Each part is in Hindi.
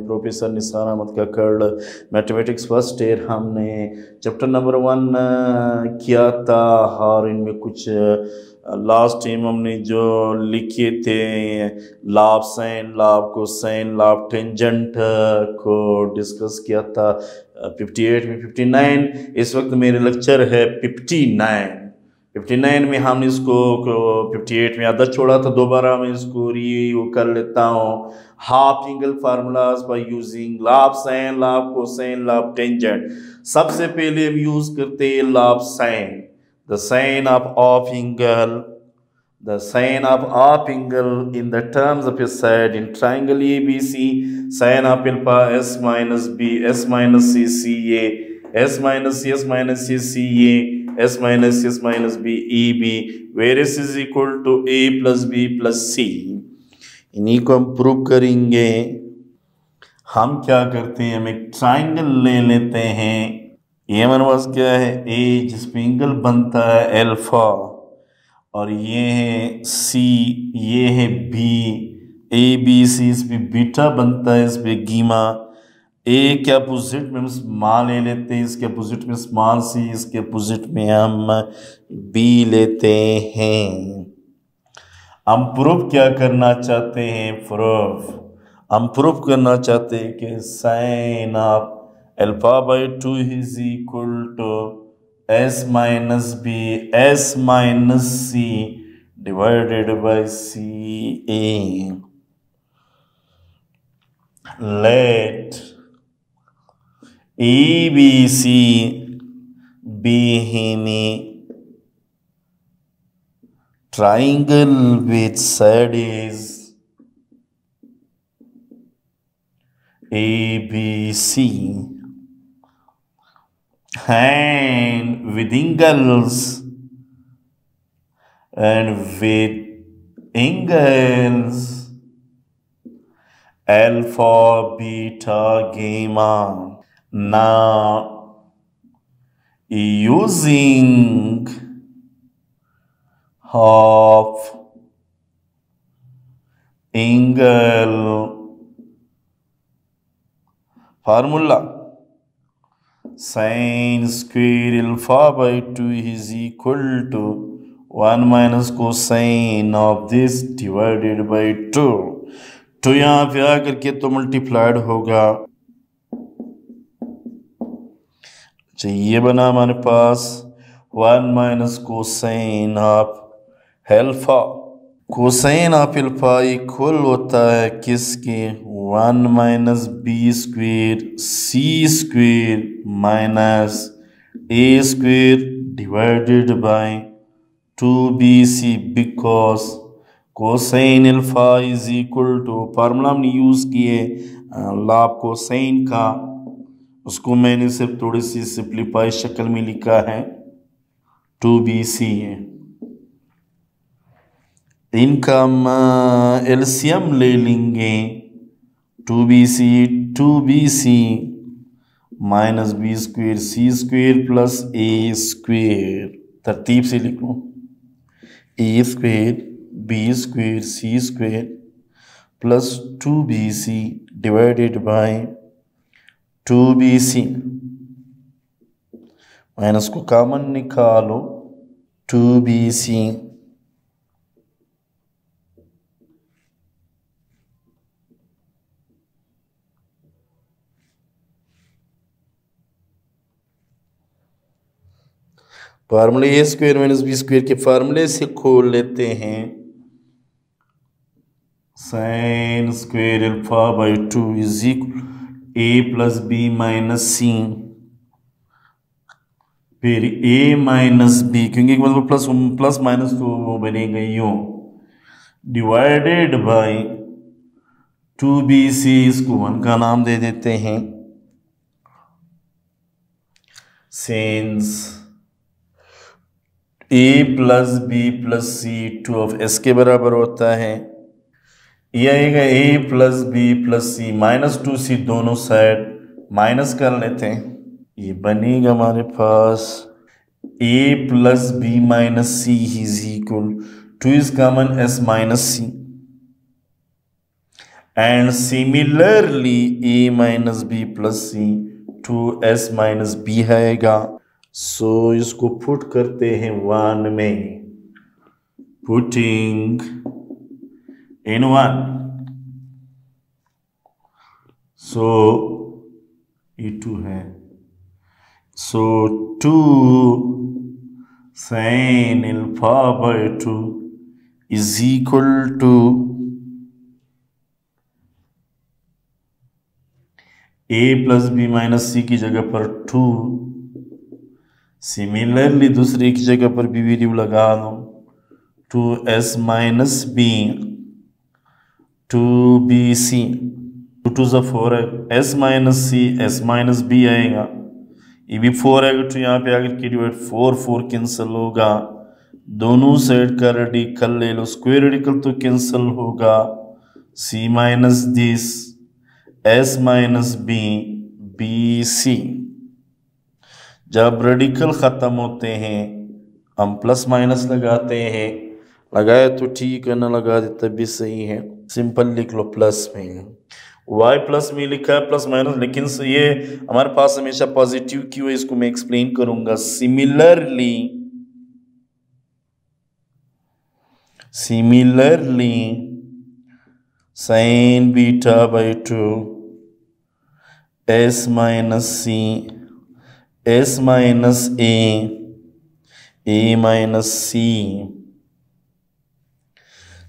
प्रोफेसर निसार अहमद का कर्ड मैथमेटिक्स फर्स्ट ईयर हमने चैप्टर नंबर 1 किया था और इनमें कुछ लास्ट टाइम हमने जो लिखे थे लाभ sine law cosine law tangent को डिस्कस किया था 58 में 59। इस वक्त मेरे लेक्चर है 59 में हमने इसको 58 में आधा छोड़ा था, दोबारा मैं इसको रिव्यू कर लेता हूँ। Half angle formulas by using law sine law cosine law tangent. सबसे पहले हम यूज करते हैं law sine, the sine of angle, the sine of half angle in the terms of a side in triangle ABC, sine of alpha s minus b s minus c ca s minus c s minus c ca s minus c s minus b eb, where s is equal to a plus b plus c। इन्हीं को हम प्रूव करेंगे। हम क्या करते हैं, हम एक ट्राइंगल ले लेते हैं। ये हमारे पास क्या है, ए जिसमें एंगल बनता है अल्फा, और ये है सी, ये है बी, ए बी सी, इस पे बीटा बनता है, इस पे गीमा। ए के अपोजिट में हम स्मॉल ए लेते हैं, इसके अपोजिट में स्मॉल सी, इसके अपोजिट में हम बी लेते हैं। हम प्रूफ क्या करना चाहते हैं, हम प्रूफ करना चाहते हैं कि sine of alpha by 2 is equal to s minus b s minus c divided by ca। Let ABC be in a triangle with side is ABC and with angles alpha beta gamma। Now using half angle formula, sin square alpha by 2 is equal to 1 minus cosine of this divided by 2। तो यहाँ पे आकर के तो मल्टीप्लाइड होगा। ये बना हमारे पास 1 minus cosine of alpha. Cosine of alpha equal होता है किसके, 1 minus B square C square minus A square divided by 2bc, because cosine alpha is equal to, formula हमने यूज किए लाभ कोसाइन का, उसको मैंने सिर्फ थोड़ी सी सिंप्लीफाई शक्ल में लिखा है 2bc है। इनका हम एलसीएम ले लेंगे, 2bc minus B square C square plus A square. तरतीब से लिख लो, A square B square C square plus 2bc divided by 2bc, minus को कॉमन निकालो 2bc फार्मूले A square minus B square के फार्मूले से खोल लेते हैं। Sine square alpha by 2 is equal A plus B minus C, फिर ए माइनस बी, क्योंकि मतलब प्लस माइनस तो वो बनेगा यूं, डिवाइडेड बाय 2bc, इसको 1 का नाम दे देते हैं। Since A plus B plus C 2 of S के बराबर होता है, यह आएगा A plus B plus C minus 2c, दोनों साइड माइनस कर लेते हैं। ये बनेगा हमारे पास A plus B minus C is equal 2 is common S minus C, and similarly a minus B plus C 2s minus B आएगा। सो इसको पुट करते हैं 1 में, पुटिंग इन 1, सो ये 2 है, so 2 sin alpha by 2 is equal to a plus B minus C की जगह पर 2, सिमिलरली दूसरे की जगह पर भी वैल्यू लगा दो, 2s माइनस बी 2bc, 2 2 ज़ा 4 है, s minus C s minus B आएगा, ये भी 4 आएगा तो यहाँ पे आगे की डिवाइड 4 4 कैंसिल होगा, दोनों साइड का रेडिकल ले लो, स्क्वायर रेडिकल तो कैंसिल होगा, c minus this s minus B B C. जब रेडिकल ख़त्म होते हैं हम प्लस माइनस लगाते हैं, लगाए तो ठीक है, ना लगा दे तब भी सही है, सिंपल लिख लो प्लस में, y प्लस में लिखा है प्लस माइनस, लेकिन ये हमारे पास हमेशा पॉजिटिव क्यों है इसको मैं एक्सप्लेन करूंगा। Similarly sine beta by 2 s minus C s minus a minus C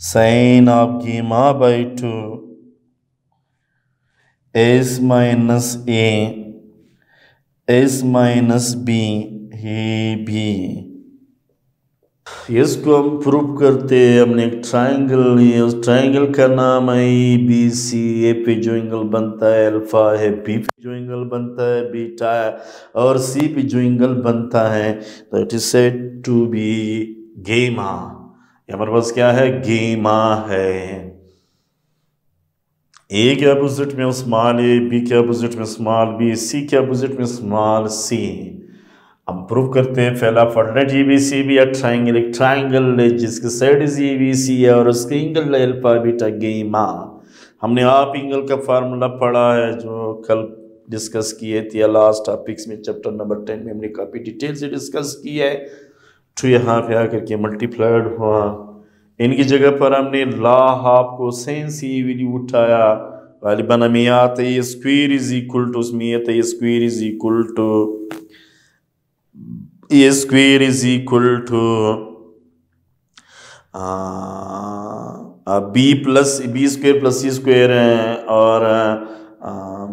sine of gamma by 2 s minus a s minus b है b। इसको हम प्रूव करते हैं, हमने एक ट्राइंगल लिया, उस ट्राइंगल का नाम है ए बी सी, ए पे जो एंगल बनता है अल्फा है, बी पे जो एंगल बनता है बीटा है, और सी पे जो एंगल बनता है तो it is said to be gamma. हमारे पास क्या है, गेमा है। ए के अपोजिट में स्मॉल ए, बी के अपोजिट में स्मॉल बी, सी के अपोजिट में स्मॉल सी। हम प्रूव करते हैं पहला फॉर्मुला ए बी सी भी ट्राइंगल, एक ट्राइंगल है जिसके साइड ए बी सी है और उसके एंगल अल्फा बीटा गेमा। हमने आप एंगल का फार्मूला पढ़ा है जो कल डिस्कस किए थे लास्ट टॉपिक्स में, चैप्टर नंबर 10 में हमने काफ़ी डिटेल से डिस्कस किया है। तो यहाँ पे आकर के मल्टीप्लाइड हुआ, इनकी जगह पर हमने ला हाफ को सेन सी वैल्यू उठाया, गालिबन हमें आता है स्क्वायर इज इक्वल टू, उसमें आता है square is equal to A square is equal to B plus B square plus C square है, और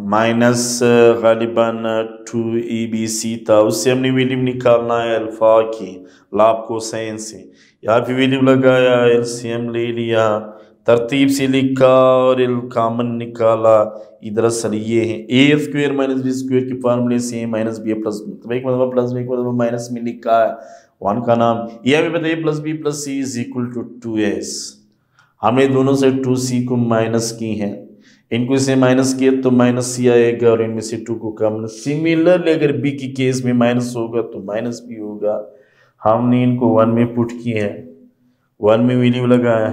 माइनस गालिबन 2abc था, उससे हमने वैल्यू निकालना है अल्फा की लाभ को साइन से। यहाँ पे वैल्यू लगाया, एलसीएम ले लिया, तरतीब से लिखा और कॉमन निकाला। इधर असल ये है ए स्क्वायर माइनस बी स्क्वायर के फार्मूले से माइनस बी प्लस, एक मतलब प्लस में, एक मतलब माइनस में लिखा है, वन का नाम यह भी बताइए plus B plus C is equal to 2s। हमने दोनों से 2c को माइनस की है, इनको से माइनस किए तो माइनस सी आएगा और इनमें से 2 को कम। सिमिलरली अगर बी की केस में माइनस होगा तो माइनस भी होगा। हमने इनको 1 में पुट किए हैं, 1 में वैल्यू लगाया,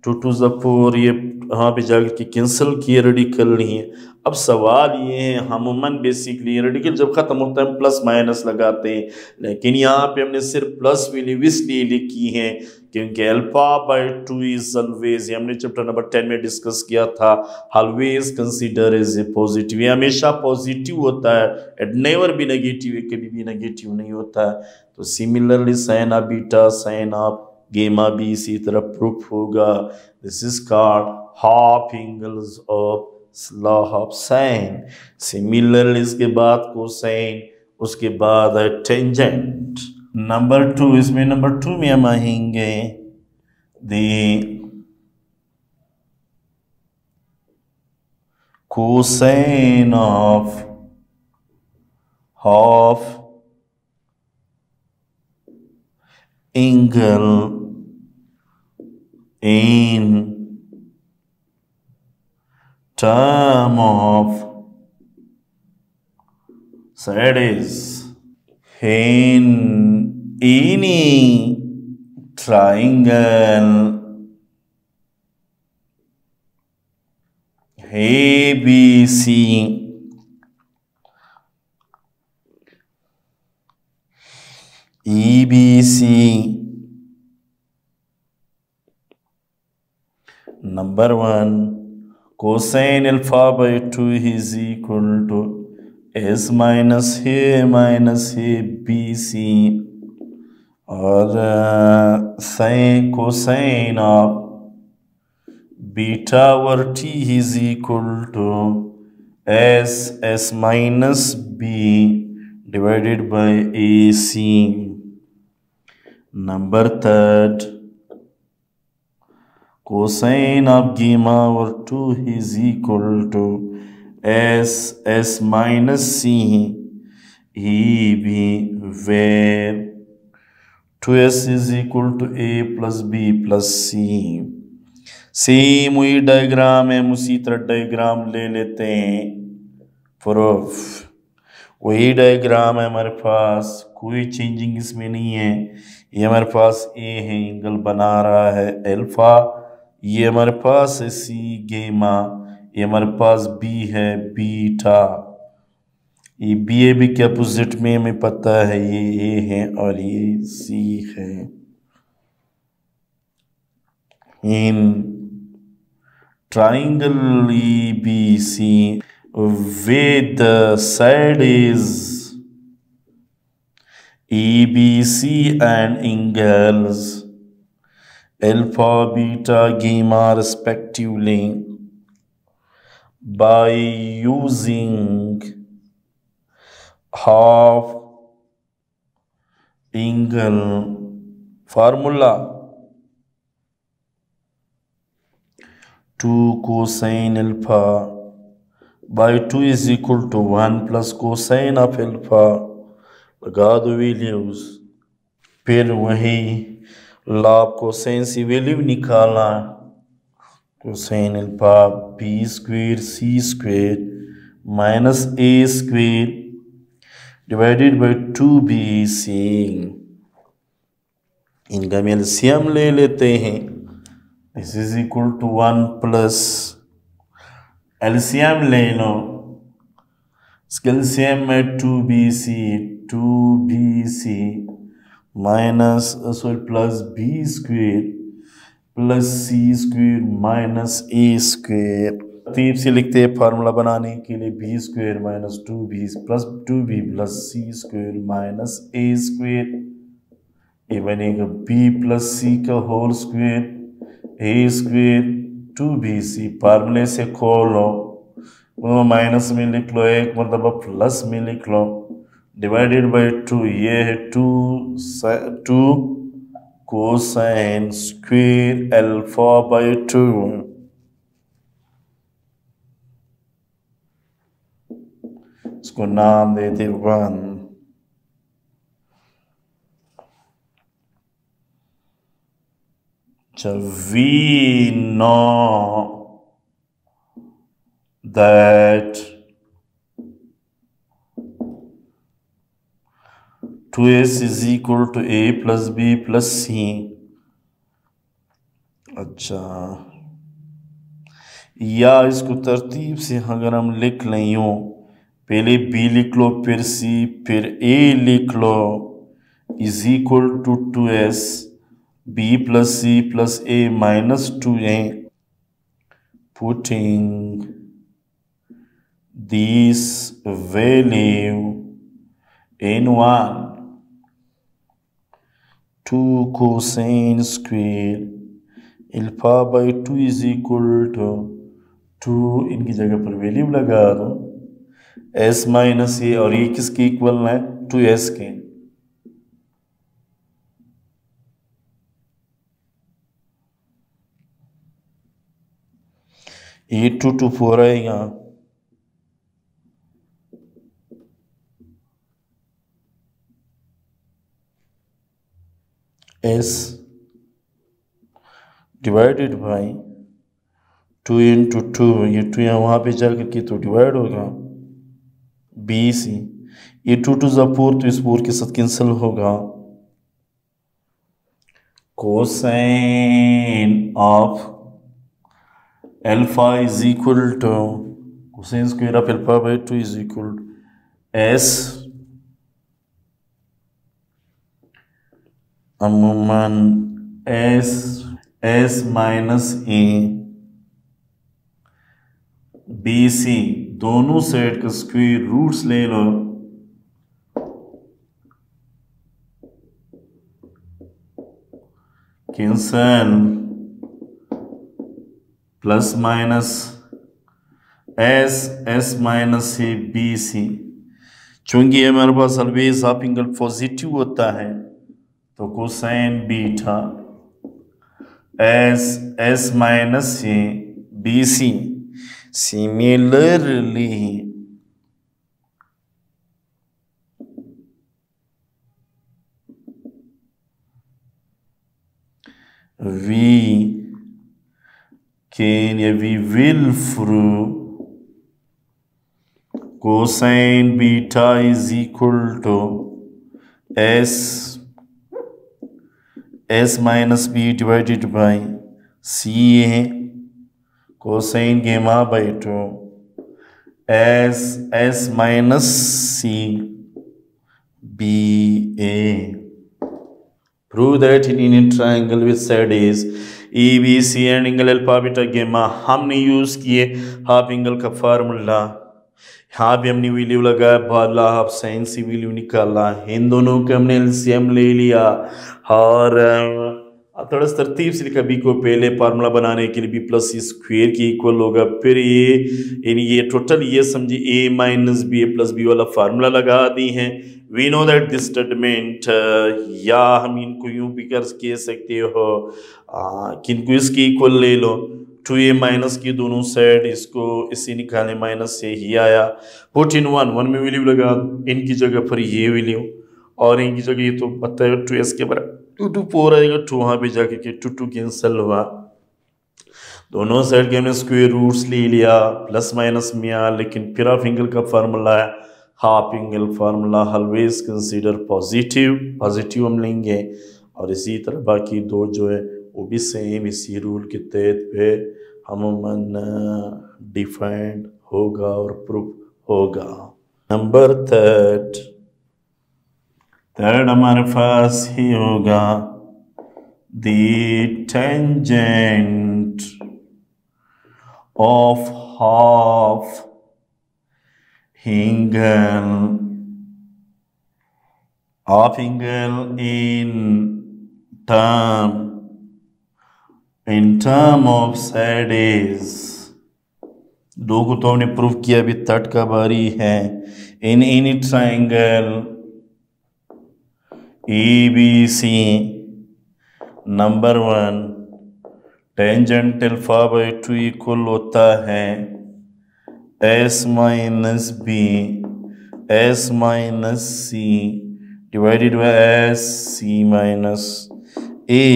2 2 ज़ा 4, ये यहाँ पे जाकर के कैंसिल किए, रेडिकल नहीं है। अब सवाल ये है, हमूमन बेसिकली रेडिकल जब ख़त्म होता है हम प्लस माइनस लगाते हैं, लेकिन यहाँ पे हमने सिर्फ प्लस वैल्यू इसलिए लिखी है क्योंकि अल्फा बाई 2 इज ऑलवेज, हमने चैप्टर नंबर 10 में डिस्कस किया था, always consider as a positive, ये हमेशा पॉजिटिव होता है, इट नेवर बी नेगेटिव, कभी भी नेगेटिव नहीं होता है। तो similarly sign of beta sine of गेमा भी इसी तरह प्रूफ होगा। This is called half angles of law of sine. Similarly इसके बाद कोसाइन, उसके बाद है टेंजेंट। नंबर 2, इसमें नंबर 2 में हम आएंगे the cosine of half angle in term of side is in any triangle ABC EBC. Number 1, cosine alpha by 2 is equal to S minus A minus ABC, और cosine of beta over T is equal to S minus B divided by AC. Number 3, cosine of gamma over 2 is equal to S minus C EB, where 2S is equal to A plus B plus C. Same वही डायग्राम है, उसी तरह डायग्राम ले लेते हैं। प्रूफ वही डायग्राम है हमारे पास, कोई चेंजिंग इसमें नहीं है। ये हमारे पास ए है, एंगल बना रहा है अल्फा, ये हमारे पास है सी गेमा, ये हमारे पास बी है बीटा। ये बी ए बी के अपोजिट में हमें पता है ये ए है और ये सी है। इन triangle EBC with the side is EBC and angles alpha, beta, gamma respectively, by using half angle formula, 2 cosine alpha by 2 is equal to 1 plus cosine of alpha, लगा दो वैल्यूज। फिर वही लाभ कोसाइन सी वैल्यू निकाला, cosine alpha B square C square minus A square divided by 2BC। इनका हम एलसीएम ले लेते हैं। This is equal to 1 plus LCM ले लो, एलसीएम में 2BC minus sorry plus B square plus C square minus A square. तरतीब से लिखते हैं फार्मूला बनाने के लिए, B square minus 2B plus 2B plus C square minus A square. ये बनेगा बी प्लस सी का होल स्क्वेयर ए स्क्वेयर 2BC। फार्मूले से खोलो, माइनस में लिख लो, एक मतलब प्लस में लिख लो, डिवाइडेड बाई 2। ये है 2 कोसाइन स्क्वेयर अल्फा बाई 2। इसको नाम देते 1। we know that 2S is equal to A plus B plus C। अच्छा, या इसको तरतीब से अगर हम लिख लें यूँ, पहले B लिख लो फिर C फिर A लिख लो, is equal to 2S B plus C plus A minus 2A। Putting this value in 1, 2 cosine square alpha by 2 is equal to 2, इनकी जगह पर वैल्यू लगा दो, S माइनस A, और ये किसके इक्वल है 2S के। ये 2 to 4 आएगा, S डिवाइडेड बाई 2 into 2, ये 2 यहाँ वहाँ पे जाकर के तो डिवाइड होगा BC। ये 2 to 4 तो इस 4 के साथ कैंसिल होगा। Cosine of alpha is equal to cosine square of alpha by 2 is equal to s अमूमन s minus a B C दोनों साइड का स्क्वायर रूट्स ले लो cancel plus minus S minus A B C. चूंकि हमारे पास ऑलवेज हाफ एंगल पॉजिटिव होता है तो cosine beta S minus A B C. Similarly we will prove cosine beta is equal to s minus b divided by ca cosine gamma by 2 s minus c b a। Prove that in a triangle with side is ABC and angle alpha beta gamma हमने यूज किए हाफ एंगल का फार्मूला। यहाँ भी हमने वैल्यू लगाया बाला हाफ साइन सी वैल्यू निकाला इन दोनों के हमने एलसीएम ले लिया और थोड़ा तरतीब से लिखा बी को पहले फार्मूला बनाने के लिए बी प्लस सी स्क्वेयर की इक्वल होगा फिर ये टोटल ये समझिए A minus B A plus B वाला फार्मूला लगा दी हैं। We know that this statement या हम इनको यूं भी कर कह सकते हो किनको इसकी इक्वल ले लो 2a माइनस की दोनों साइड इसको इसी निकाले माइनस से ही आया पुट इन वन में वैल्यू लगा इनकी जगह पर ये वैल्यू और इनकी जगह ये तो पता है 2s के बराबर 2 4 आएगा 2 वहाँ पे जाके के 2 कैंसिल हुआ दोनों साइड के हमने स्क्वायर रूट्स ले लिया प्लस माइनस में आया लेकिन फिर हाफ एंगल का फार्मूला है half angle formula always consider positive हम लेंगे और इसी तरह बाकी दो जो है वो भी सेम इसी रूल के तहत पे हम डिफाइंड होगा और प्रूफ होगा। नंबर थर्ड हमारे पास ही होगा the tangent of half angle in term of side is दो को तो हमने प्रूफ किया अभी थर्ड का बारी है in any triangle ABC number 1 tangent alpha by 2 equal होता है s minus b s minus c divided by s c माइनस a।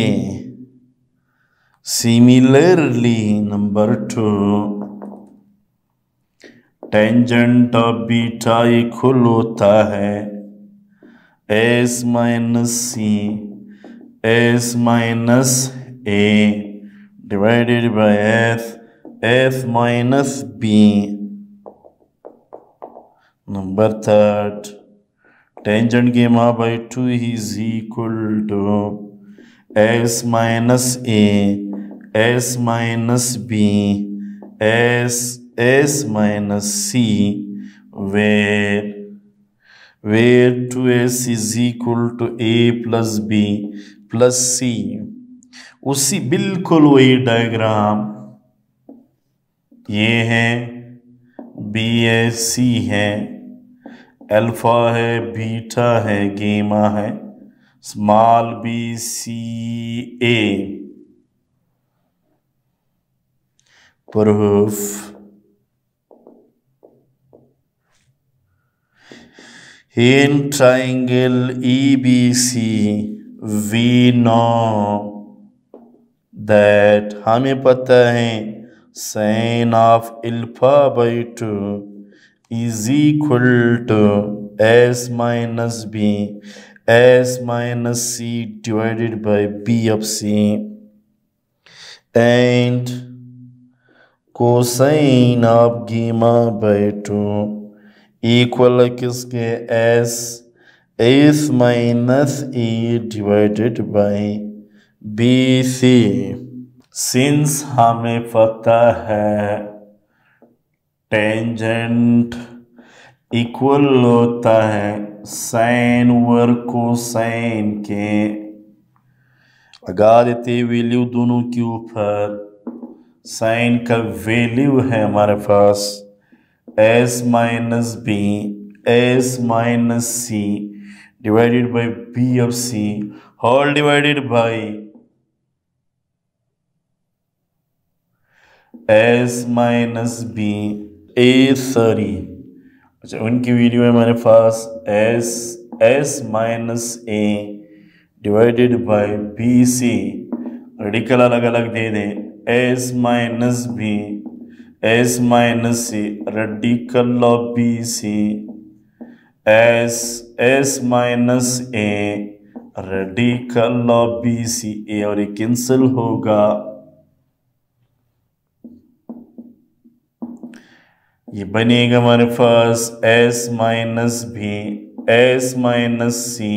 Similarly, number 2 tangent of beta equal होता है s minus c s minus a divided by f minus b। Number 3 tangent gamma by 2 is equal to s minus a s minus b s minus c where 2s is equal to a plus b plus c। उसी बिल्कुल वही डायग्राम ये है बी है सी है अल्फा है बीटा है गेमा है small B C A. Proof in triangle EBC we know that हमें पता है sin of alpha by 2 is equal to s minus b s minus c divided by b of c and cosine of gamma by 2 equal किसके S minus A divided by B C. Since हमें पता है टेंजेंट इक्वल होता है साइन ओवर कोसाइन के, लगा देते वैल्यू दोनों के ऊपर। साइन का वैल्यू है हमारे पास S minus B S minus C divided by B of C whole divided by S minus B A sorry अच्छा उनकी वीडियो है हमारे पास S minus A divided by B C. Radical अलग अलग दे दें S minus B S minus C radical of B C S minus A radical of B C A और ये कैंसिल होगा। ये बनेगा हमारे पास S minus B S minus C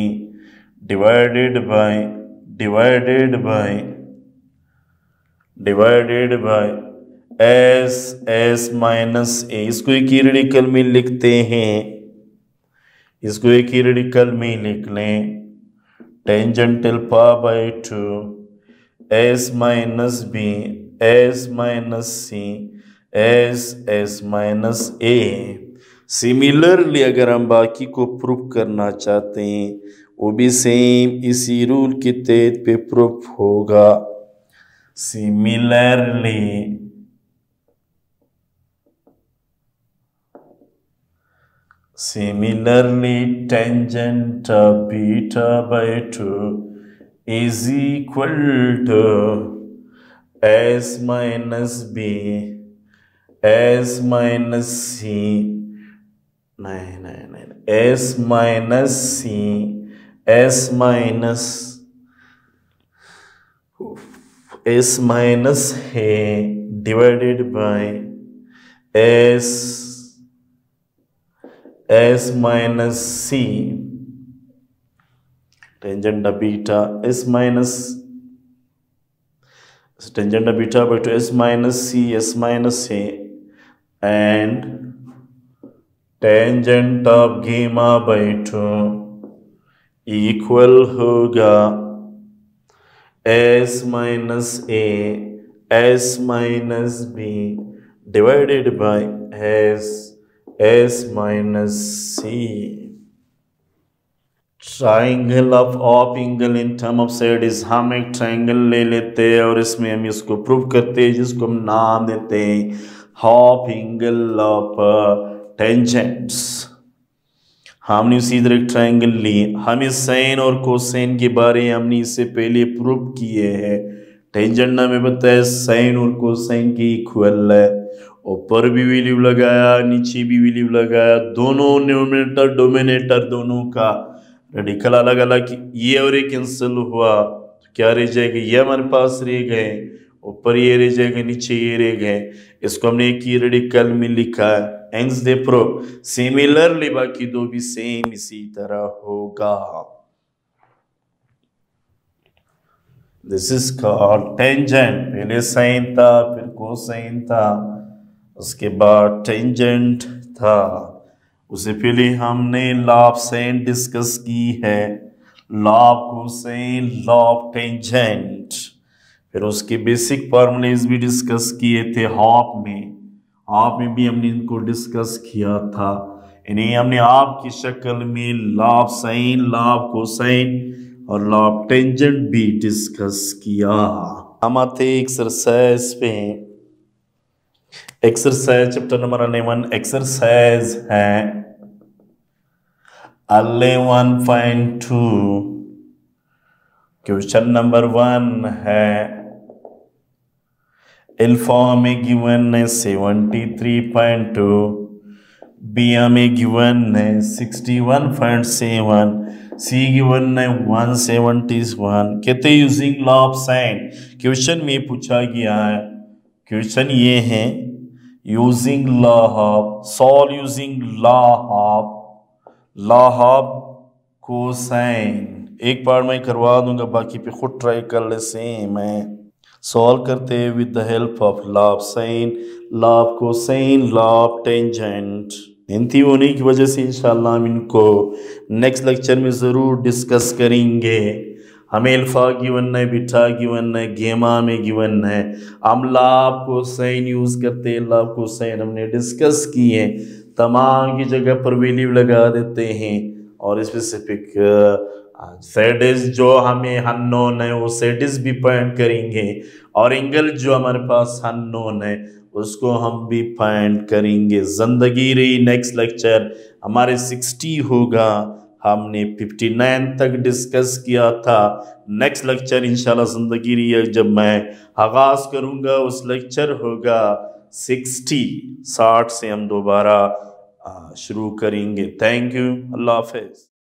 divided by S minus A. इसको एक ही रेडिकल में लिखते हैं, इसको एक ही रेडिकल में लिख लें tangential power by 2 S minus B S minus C S minus A. Similarly अगर हम बाकी को प्रूफ करना चाहते हैं वो भी सेम इसी रूल के तहत पे प्रूफ होगा। Similarly tangent beta by 2 is equal to S minus B S minus C S minus C S minus है divided by S minus C tangent beta S minus tangent beta by 2 S minus C and tangent of gamma by 2 equal होगा s minus a s minus b divided by s minus c। Triangle of angle in term of side is, हम एक ट्राइंगल ले लेते हैं और इसमें हम इसको प्रूव करते हैं जिसको हम नाम देते हैं हाफ एंगल ऑफ टेंजेंट्स। हमने उसी तरह एक ट्राइंगल ली, हमें साइन और कोसाइन के बारे में हमने इससे पहले प्रूव किए हैं। टेंजेंट हमें पता है साइन और कोसाइन के इक्वल है, ऊपर भी वैल्यू लगाया नीचे भी वैल्यू लगाया, दोनों न्यूमरेटर डोमिनेटर दोनों का रेडिकल अलग अलग, ये और ये कैंसिल हुआ तो क्या रह जाएगा, ये हमारे पास रह गए, ऊपर ये रह जाएगा नीचे ये रह गए। इसको हमने एक ही रेडिकल में लिखा है, हेंस दे प्रूव। सिमिलरली बाकी दो भी सेम इसी तरह होगा। This is called tangent. पहले साइन था फिर कोसाइन था उसके बाद टेंजेंट था। उससे पहले हमने लॉ ऑफ साइन डिस्कस की है, law of cosine, law of tangent. फिर उसके बेसिक फॉर्मूलेज भी डिस्कस किए थे हाफ में भी हमने इनको डिस्कस किया था। इन्हें हमने हाफ की शक्ल में law of sine, law of cosine और लॉ ऑफ टेंजेंट भी डिस्कस किया। हम आते एक्सरसाइज पे। एक्सरसाइज चैप्टर नंबर 11 एक्सरसाइज है 11.2। क्वेश्चन नंबर 1 है अल्फा में गिवन है 73.2, बीटा में गिवन है 61.7, सी गिवन है 171। कहते using law of sine. Question में पूछा गया है, क्वेश्चन ये है यूजिंग लाहब, सॉल यूजिंग लाहब, लाहब कोसाइन। एक बार मैं करवा दूंगा, बाकी पे खुद ट्राई कर ले। सेम है, सॉल्व करते हैं विद द हेल्प ऑफ लाभ sine, law cosine, law tangent. इनती होने की वजह से इंशाल्लाह हम इनको नेक्स्ट लेक्चर में ज़रूर डिस्कस करेंगे। हमें अल्फा गिवन है, बिठा गिवन है, गेमा में गिवन है, हम लाभ कोसाइन यूज़ करते हैं। लाभ कोसाइन हमने डिस्कस किए, तमाम की जगह पर वैल्यू लगा देते हैं और स्पेसिफिक सेडिस जो हमें अननोन है वो सेडिस भी फाइंड करेंगे, और एंगल जो हमारे पास अननोन है उसको हम भी फाइंड करेंगे। जिंदगी रही नेक्स्ट लेक्चर हमारे 60 होगा, हमने 59 तक डिस्कस किया था। नेक्स्ट लेक्चर इंशाल्लाह जिंदगी रही जब मैं आगाज़ करूँगा उस लेक्चर होगा 60 से हम दोबारा शुरू करेंगे। थैंक यू, अल्लाह हाफ़िज़।